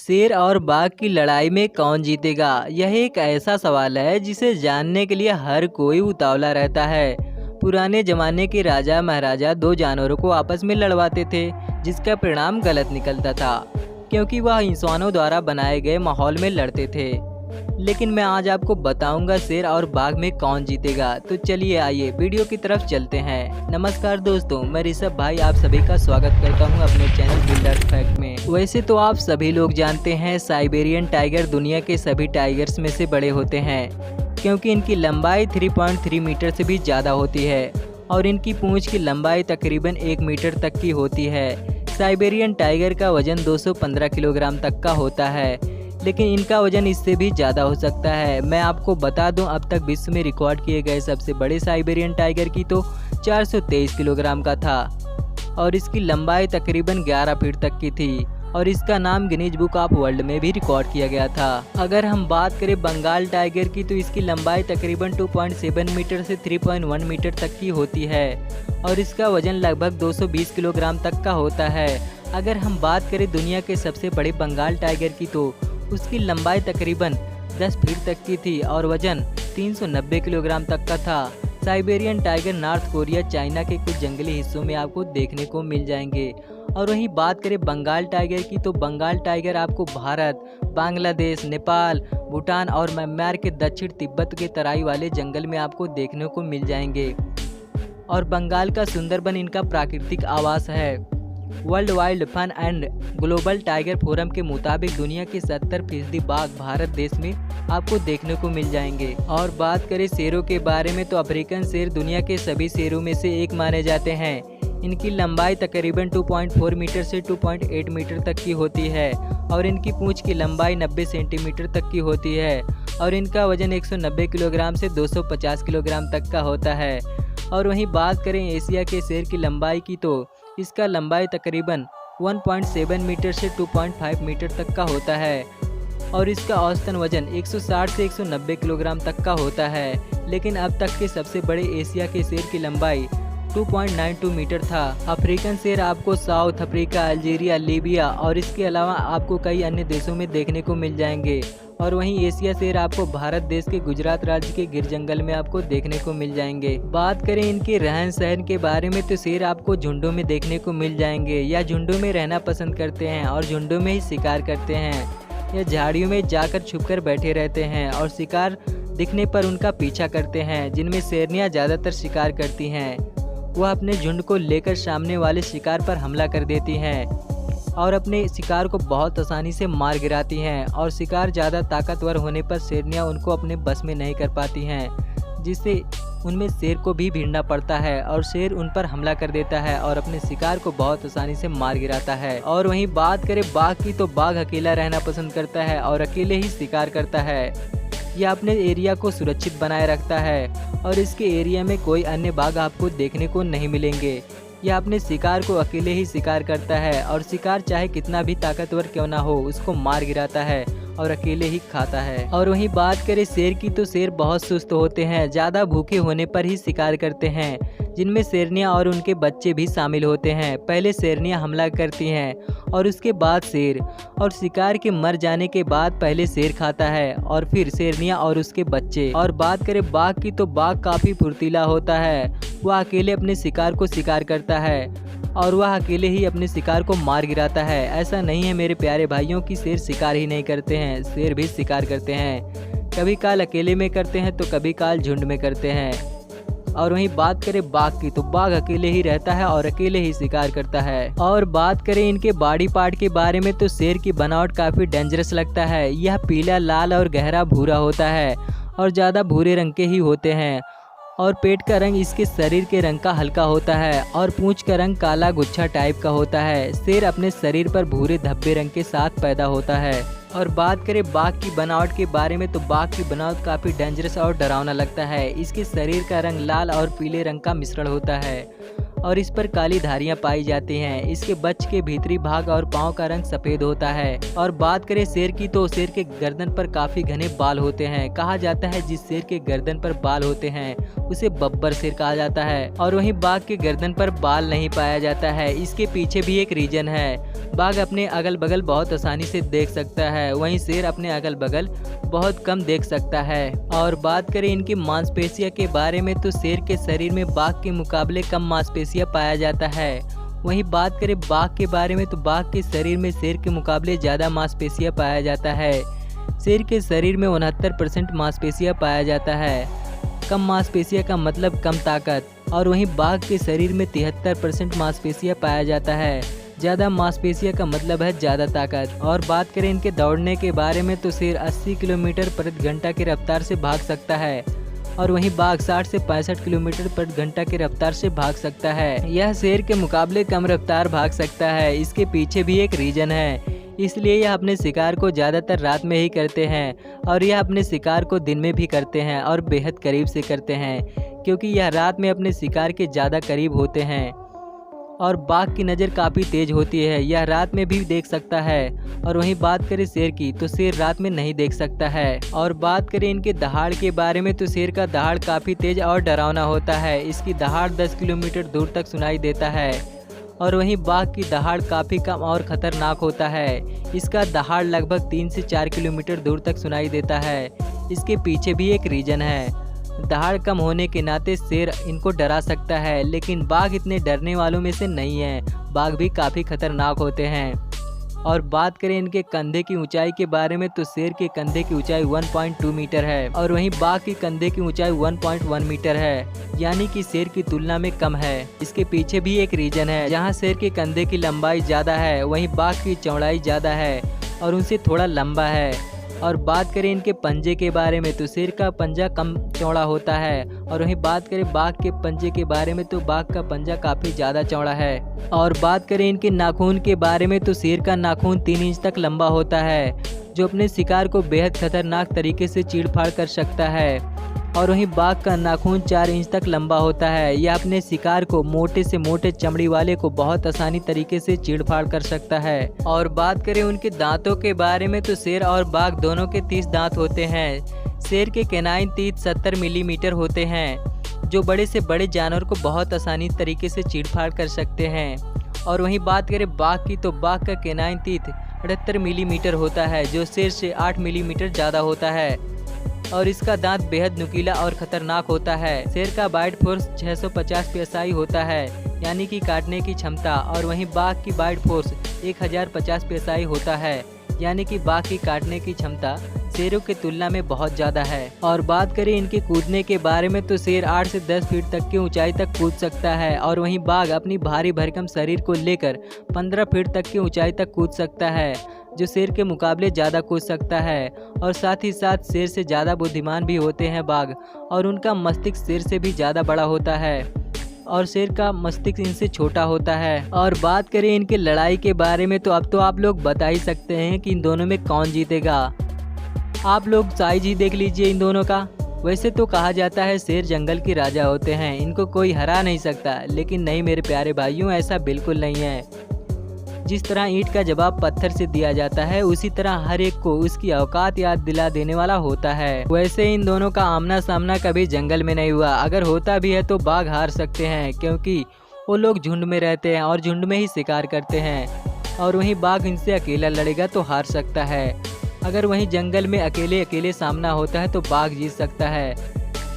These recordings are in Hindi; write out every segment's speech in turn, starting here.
शेर और बाघ की लड़ाई में कौन जीतेगा? यह एक ऐसा सवाल है जिसे जानने के लिए हर कोई उतावला रहता है। पुराने जमाने के राजा महाराजा दो जानवरों को आपस में लड़वाते थे, जिसका परिणाम गलत निकलता था, क्योंकि वह इंसानों द्वारा बनाए गए माहौल में लड़ते थे। लेकिन मैं आज आपको बताऊंगा शेर और बाघ में कौन जीतेगा। तो चलिए आइए वीडियो की तरफ चलते हैं। नमस्कार दोस्तों, मैं ऋषभ भाई आप सभी का स्वागत करता हूं अपने चैनल बिल्डर्स फैक्ट में। वैसे तो आप सभी लोग जानते हैं साइबेरियन टाइगर दुनिया के सभी टाइगर्स में से बड़े होते हैं, क्योंकि इनकी लंबाई 3.3 मीटर से भी ज़्यादा होती है और इनकी पूंछ की लंबाई तकरीबन 1 मीटर तक की होती है। साइबेरियन टाइगर का वजन 215 किलोग्राम तक का होता है, लेकिन इनका वजन इससे भी ज़्यादा हो सकता है। मैं आपको बता दूं, अब तक विश्व में रिकॉर्ड किए गए सबसे बड़े साइबेरियन टाइगर की तो 423 किलोग्राम का था और इसकी लंबाई तकरीबन 11 फीट तक की थी और इसका नाम गिनीज बुक ऑफ वर्ल्ड में भी रिकॉर्ड किया गया था। अगर हम बात करें बंगाल टाइगर की तो इसकी लंबाई तकरीबन 2.7 मीटर से 3.1 मीटर तक की होती है और इसका वजन लगभग 220 किलोग्राम तक का होता है। अगर हम बात करें दुनिया के सबसे बड़े बंगाल टाइगर की तो उसकी लंबाई तकरीबन 10 फीट तक की थी और वजन 390 किलोग्राम तक का था। Siberian tiger north Korea, China के कुछ जंगली हिस्सों में आपको देखने को मिल जाएंगे। और वहीं बात करें बंगाल टाइगर की तो बंगाल टाइगर आपको भारत, बांग्लादेश, नेपाल, भूटान और म्यांमार के दक्षिण तिब्बत के तराई वाले जंगल में आपको देखने को मिल जाएंगे। और बंगाल का सुंदरबन इनका प्राकृतिक आवास है। World wild fun and global tiger forum के मुताबिक दुनिया के 70% बाघ भारत देश में आपको देखने को मिल जाएंगे। और बात करें शेरों के बारे में तो अफ्रीकन शेर दुनिया के सभी शेरों में से एक माने जाते हैं। इनकी लंबाई तकरीबन 2.4 मीटर से 2.8 मीटर तक की होती है और इनकी पूंछ की लंबाई 90 सेंटीमीटर तक की होती है और इनका वजन 190 किलोग्राम से 250 किलोग्राम तक का होता है। और वहीं बात करें एशिया के शेर की लंबाई की तो इसका लंबाई तकरीबन 1.7 मीटर से 2.5 मीटर तक का होता है और इसका औसतन वजन 160 से 190 किलोग्राम तक का होता है। लेकिन अब तक के सबसे बड़े एशिया के शेर की लंबाई 2.92 मीटर था। अफ्रीकन शेर आपको साउथ अफ्रीका, अल्जीरिया, लीबिया और इसके अलावा आपको कई अन्य देशों में देखने को मिल जाएंगे। और वहीं एशिया शेर आपको भारत देश के गुजरात राज्य के गिर जंगल में आपको देखने को मिल जाएंगे। बात करें इनके रहन सहन के बारे में तो शेर आपको झुंडों में देखने को मिल जाएंगे या झुंडों में रहना पसंद करते हैं और झुंडों में ही शिकार करते हैं या झाड़ियों में जाकर छुपकर बैठे रहते हैं और शिकार दिखने पर उनका पीछा करते हैं। जिनमें शेरनियाँ ज़्यादातर शिकार करती हैं, वह अपने झुंड को लेकर सामने वाले शिकार पर हमला कर देती हैं और अपने शिकार को बहुत आसानी से मार गिराती हैं। और शिकार ज़्यादा ताकतवर होने पर शेरनियाँ उनको अपने बस में नहीं कर पाती हैं, जिससे उनमें शेर को भी भिड़ना पड़ता है और शेर उन पर हमला कर देता है और अपने शिकार को बहुत आसानी से मार गिराता है। और वहीं बात करें बाघ की तो बाघ अकेला रहना पसंद करता है और अकेले ही शिकार करता है। यह अपने एरिया को सुरक्षित बनाए रखता है और इसके एरिया में कोई अन्य बाघ आपको देखने को नहीं मिलेंगे। यह अपने शिकार को अकेले ही शिकार करता है और शिकार चाहे कितना भी ताकतवर क्यों ना हो उसको मार गिराता है और अकेले ही खाता है। और वहीं बात करें शेर की तो शेर बहुत सुस्त होते हैं, ज़्यादा भूखे होने पर ही शिकार करते हैं, जिनमें शेरनियाँ और उनके बच्चे भी शामिल होते हैं। पहले शेरनियाँ हमला करती हैं और उसके बाद शेर, और शिकार के मर जाने के बाद पहले शेर खाता है और फिर शेरनियाँ और उसके बच्चे। और बात करें बाघ की तो बाघ काफ़ी फुर्तीला होता है। वह अकेले अपने शिकार को शिकार करता है और वह अकेले ही अपने शिकार को मार गिराता है। ऐसा नहीं है मेरे प्यारे भाइयों की शेर शिकार ही नहीं करते हैं, शेर भी शिकार करते हैं। कभी काल अकेले में करते हैं तो कभी काल झुंड में करते हैं। और वहीं बात करें बाघ की तो बाघ अकेले ही रहता है और अकेले ही शिकार करता है। और बात करें इनके बॉडी पार्ट के बारे में तो शेर की बनावट काफ़ी डेंजरस लगता है। यह पीला, लाल और गहरा भूरा होता है और ज़्यादा भूरे रंग के ही होते हैं और पेट का रंग इसके शरीर के रंग का हल्का होता है और पूंछ का रंग काला गुच्छा टाइप का होता है। शेर अपने शरीर पर भूरे धब्बे रंग के साथ पैदा होता है। और बात करें बाघ की बनावट के बारे में तो बाघ की बनावट काफ़ी डेंजरस और डरावना लगता है। इसके शरीर का रंग लाल और पीले रंग का मिश्रण होता है और इस पर काली धारियां पाई जाती हैं। इसके बच्चे के भीतरी भाग और पाँव का रंग सफ़ेद होता है। और बात करें शेर की तो शेर के गर्दन पर काफ़ी घने बाल होते हैं। कहा जाता है जिस शेर के गर्दन पर बाल होते हैं उसे बब्बर शेर कहा जाता है। और वहीं बाघ के गर्दन पर बाल नहीं पाया जाता है। इसके पीछे भी एक रीजन है। बाघ अपने अगल बगल बहुत आसानी से देख सकता है, वहीं शेर अपने अगल बगल बहुत कम देख सकता है। और बात करें इनकी मांसपेशियों के बारे में तो शेर के शरीर में बाघ के मुकाबले कम मांसपेशियां पाया जाता है। वहीं बात करें बाघ के बारे में तो बाघ के शरीर में शेर के मुकाबले ज़्यादा मांसपेशियां पाया जाता है। शेर के शरीर में 69% मांसपेशियां पाया जाता है। कम मांसपेशियां का मतलब कम ताकत। और वहीं बाघ के शरीर में 73% मांसपेशियां पाया जाता है। ज़्यादा मांसपेशियां का मतलब है ज़्यादा ताकत। और बात करें इनके दौड़ने के बारे में तो शेर 80 किलोमीटर प्रति घंटा की रफ्तार से भाग सकता है और वहीं बाघ 60 से 65 किलोमीटर प्रति घंटा की रफ्तार से भाग सकता है। यह शेर के मुकाबले कम रफ्तार भाग सकता है। इसके पीछे भी एक रीजन है, इसलिए यह अपने शिकार को ज़्यादातर रात में ही करते हैं और यह अपने शिकार को दिन में भी करते हैं और बेहद करीब से करते हैं, क्योंकि यह रात में अपने शिकार के ज़्यादा करीब होते हैं। और बाघ की नज़र काफ़ी तेज़ होती है, यह रात में भी देख सकता है। और वहीं बात करें शेर की तो शेर रात में नहीं देख सकता है। और बात करें इनके दहाड़ के बारे में तो शेर का दहाड़ काफ़ी तेज़ और डरावना होता है। इसकी दहाड़ 10 किलोमीटर दूर तक सुनाई देता है। और वहीं बाघ की दहाड़ काफ़ी कम और ख़तरनाक होता है। इसका दहाड़ लगभग 3 से 4 किलोमीटर दूर तक सुनाई देता है। इसके पीछे भी एक रीज़न है। दहाड़ कम होने के नाते शेर इनको डरा सकता है, लेकिन बाघ इतने डरने वालों में से नहीं है। बाघ भी काफ़ी खतरनाक होते हैं। और बात करें इनके कंधे की ऊंचाई के बारे में तो शेर के कंधे की ऊंचाई 1.2 मीटर है और वहीं बाघ की कंधे की ऊंचाई 1.1 मीटर है, यानी कि शेर की तुलना में कम है। इसके पीछे भी एक रीजन है, जहां शेर के कंधे की लंबाई ज़्यादा है वहीं बाघ की चौड़ाई ज़्यादा है और उनसे थोड़ा लंबा है। और बात करें इनके पंजे के बारे में तो शेर का पंजा कम चौड़ा होता है और वहीं बात करें बाघ के पंजे के बारे में तो बाघ का पंजा काफ़ी ज़्यादा चौड़ा है। और बात करें इनके नाखून के बारे में तो शेर का नाखून 3 इंच तक लंबा होता है, जो अपने शिकार को बेहद खतरनाक तरीके से चीड़-फाड़ कर सकता है। और वहीं बाघ का नाखून 4 इंच तक लंबा होता है। यह अपने शिकार को मोटे से मोटे चमड़ी वाले को बहुत आसानी तरीके से चीड़-फाड़ कर सकता है। और बात करें उनके दांतों के बारे में तो शेर और बाघ दोनों के 30 दांत होते हैं। शेर के कैनाइन तीत 70 मिलीमीटर होते हैं, जो बड़े से बड़े जानवर को बहुत आसानी तरीके से चीड़-फाड़ कर सकते हैं। और वहीं बात करें बाघ की तो बाघ का कैनाइन तीत 78 मिलीमीटर होता है, जो शेर से 8 मिलीमीटर ज़्यादा होता है और इसका दांत बेहद नुकीला और खतरनाक होता है। शेर का बाइट फोर्स 650 psi होता है, यानी कि काटने की क्षमता। और वहीं बाघ की बाइट फोर्स 1050 psi होता है, यानी कि बाघ की काटने की क्षमता शेरों की तुलना में बहुत ज़्यादा है। और बात करें इनके कूदने के बारे में तो शेर 8 से 10 फीट तक की ऊंचाई तक कूद सकता है और वहीं बाघ अपनी भारी भरकम शरीर को लेकर 15 फीट तक की ऊंचाई तक कूद सकता है, जो शेर के मुकाबले ज़्यादा कूद सकता है। और साथ ही साथ शेर से ज़्यादा बुद्धिमान भी होते हैं बाघ, और उनका मस्तिष्क शेर से भी ज़्यादा बड़ा होता है और शेर का मस्तिष्क इनसे छोटा होता है। और बात करें इनके लड़ाई के बारे में तो अब तो आप लोग बता ही सकते हैं कि इन दोनों में कौन जीतेगा। आप लोग साइज ही देख लीजिए इन दोनों का। वैसे तो कहा जाता है शेर जंगल के राजा होते हैं, इनको कोई हरा नहीं सकता, लेकिन नहीं मेरे प्यारे भाइयों, ऐसा बिल्कुल नहीं है। जिस तरह ईंट का जवाब पत्थर से दिया जाता है, उसी तरह हर एक को उसकी औकात याद दिला देने वाला होता है। वैसे इन दोनों का आमना सामना कभी जंगल में नहीं हुआ। अगर होता भी है तो बाघ हार सकते हैं, क्योंकि वो लोग झुंड में रहते हैं और झुंड में ही शिकार करते हैं। और वहीं बाघ इनसे अकेला लड़ेगा तो हार सकता है। अगर वहीं जंगल में अकेले अकेले सामना होता है तो बाघ जीत सकता है,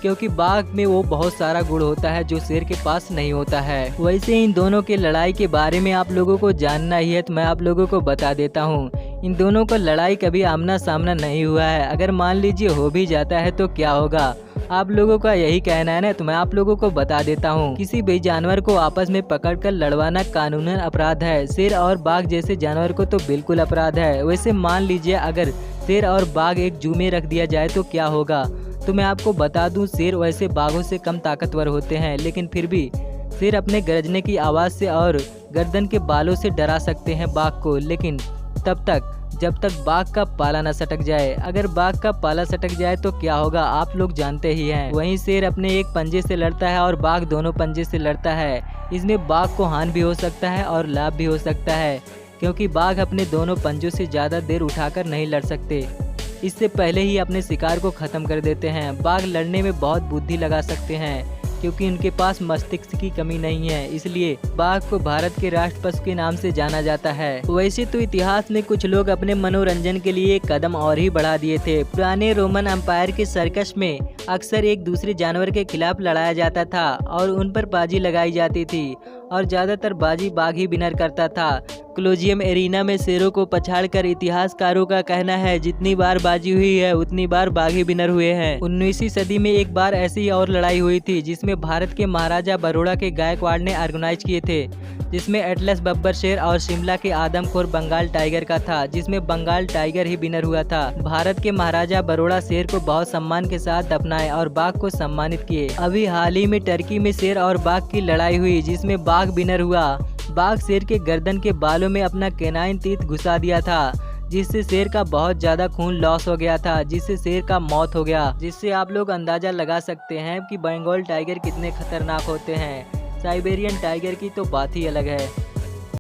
क्योंकि बाघ में वो बहुत सारा गुण होता है जो शेर के पास नहीं होता है। वैसे इन दोनों के लड़ाई के बारे में आप लोगों को जानना ही है तो मैं आप लोगों को बता देता हूँ। इन दोनों का लड़ाई कभी आमना सामना नहीं हुआ है। अगर मान लीजिए हो भी जाता है तो क्या होगा, आप लोगों का यही कहना है ना, तो मैं आप लोगों को बता देता हूँ। किसी भी जानवर को आपस में पकड़कर लड़वाना कानूनन अपराध है। शेर और बाघ जैसे जानवर को तो बिल्कुल अपराध है। वैसे मान लीजिए अगर शेर और बाघ एक जू में रख दिया जाए तो क्या होगा, तो मैं आपको बता दूं, शेर वैसे बाघों से कम ताकतवर होते हैं, लेकिन फिर भी शेर अपने गरजने की आवाज़ से और गर्दन के बालों से डरा सकते हैं बाघ को, लेकिन तब तक जब तक बाघ का पाला न सटक जाए। अगर बाघ का पाला सटक जाए तो क्या होगा आप लोग जानते ही हैं। वहीं शेर अपने एक पंजे से लड़ता है और बाघ दोनों पंजे से लड़ता है। इसमें बाघ को हानि भी हो सकता है और लाभ भी हो सकता है, क्योंकि बाघ अपने दोनों पंजों से ज़्यादा देर उठाकर नहीं लड़ सकते। इससे पहले ही अपने शिकार को खत्म कर देते हैं। बाघ लड़ने में बहुत बुद्धि लगा सकते हैं क्योंकि उनके पास मस्तिष्क की कमी नहीं है, इसलिए बाघ को भारत के राष्ट्र पशु के नाम से जाना जाता है। वैसे तो इतिहास में कुछ लोग अपने मनोरंजन के लिए एक कदम और ही बढ़ा दिए थे। पुराने रोमन एम्पायर के सर्कस में अक्सर एक दूसरे जानवर के खिलाफ लड़ाया जाता था और उन पर बाजी लगाई जाती थी और ज्यादातर बाजी बाघ ही विनर करता था। कोलोजियम एरिना में शेरों को पछाड़कर इतिहासकारों का कहना है जितनी बार बाजी हुई है उतनी बार बाघ ही विनर हुए हैं। 19वीं सदी में एक बार ऐसी और लड़ाई हुई थी जिसमें भारत के महाराजा बरोड़ा के गायकवाड़ ने ऑर्गेनाइज किए थे, जिसमें एटलस बब्बर शेर और शिमला के आदमखोर बंगाल टाइगर का था, जिसमें बंगाल टाइगर ही विनर हुआ था। भारत के महाराजा बरोड़ा शेर को बहुत सम्मान के साथ दफनाए और बाघ को सम्मानित किए। अभी हाल ही में टर्की में शेर और बाघ की लड़ाई हुई जिसमें बाघ विनर हुआ। बाघ शेर के गर्दन के बालों में अपना कैनाइन टीथ घुसा दिया था, जिससे शेर का बहुत ज्यादा खून लॉस हो गया था, जिससे शेर का मौत हो गया। जिससे आप लोग अंदाजा लगा सकते हैं कि बंगाल टाइगर कितने खतरनाक होते हैं। साइबेरियन टाइगर की तो बात ही अलग है।